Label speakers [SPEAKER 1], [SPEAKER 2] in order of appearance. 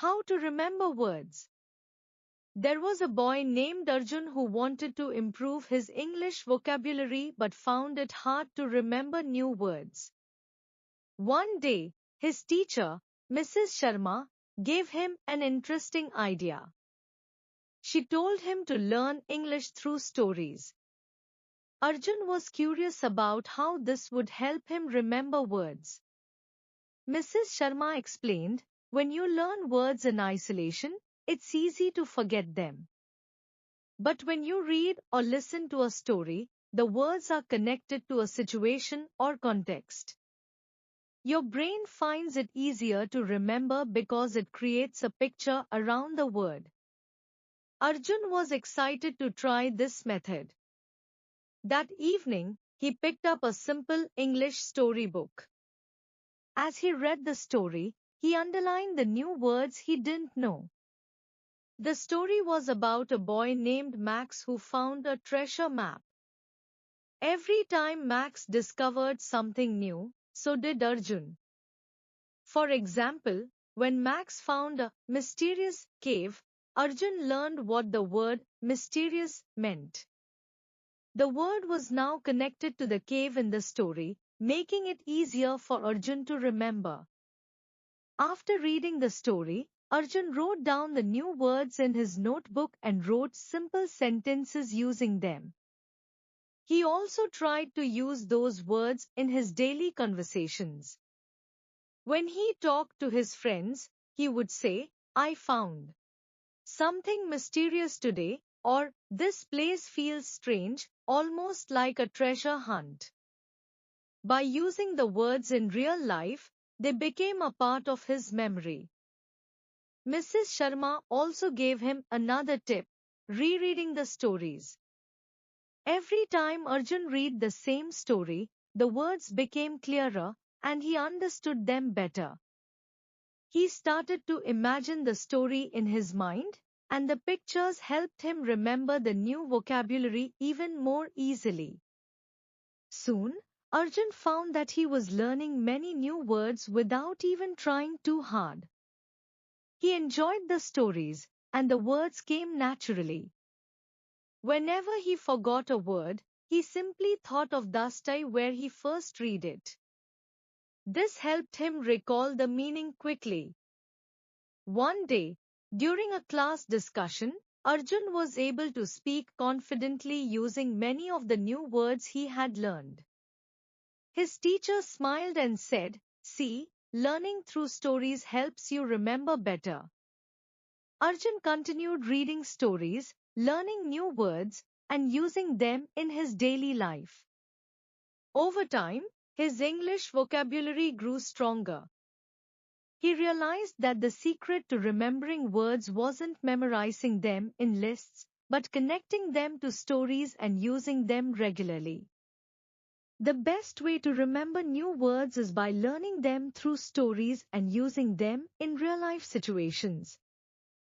[SPEAKER 1] How to remember words. There was a boy named Arjun who wanted to improve his English vocabulary but found it hard to remember new words. One day, his teacher, Mrs. Sharma, gave him an interesting idea. She told him to learn English through stories. Arjun was curious about how this would help him remember words. Mrs. Sharma explained, when you learn words in isolation, it's easy to forget them. But when you read or listen to a story, the words are connected to a situation or context. Your brain finds it easier to remember because it creates a picture around the word. Arjun was excited to try this method. That evening, he picked up a simple English storybook. As he read the story, he underlined the new words he didn't know. The story was about a boy named Max who found a treasure map. Every time Max discovered something new, so did Arjun. For example, when Max found a mysterious cave, Arjun learned what the word mysterious meant. The word was now connected to the cave in the story, making it easier for Arjun to remember. After reading the story, Arjun wrote down the new words in his notebook and wrote simple sentences using them. He also tried to use those words in his daily conversations. When he talked to his friends, he would say, I found something mysterious today, or this place feels strange, almost like a treasure hunt. By using the words in real life, they became a part of his memory. Mrs. Sharma also gave him another tip, rereading the stories. Every time Arjun read the same story, the words became clearer and he understood them better. He started to imagine the story in his mind, and the pictures helped him remember the new vocabulary even more easily. Soon, Arjun found that he was learning many new words without even trying too hard. He enjoyed the stories, and the words came naturally. Whenever he forgot a word, he simply thought of the day where he first read it. This helped him recall the meaning quickly. One day, during a class discussion, Arjun was able to speak confidently using many of the new words he had learned. His teacher smiled and said, "See, learning through stories helps you remember better." Arjun continued reading stories, learning new words, and using them in his daily life. Over time, his English vocabulary grew stronger. He realized that the secret to remembering words wasn't memorizing them in lists, but connecting them to stories and using them regularly. The best way to remember new words is by learning them through stories and using them in real-life situations.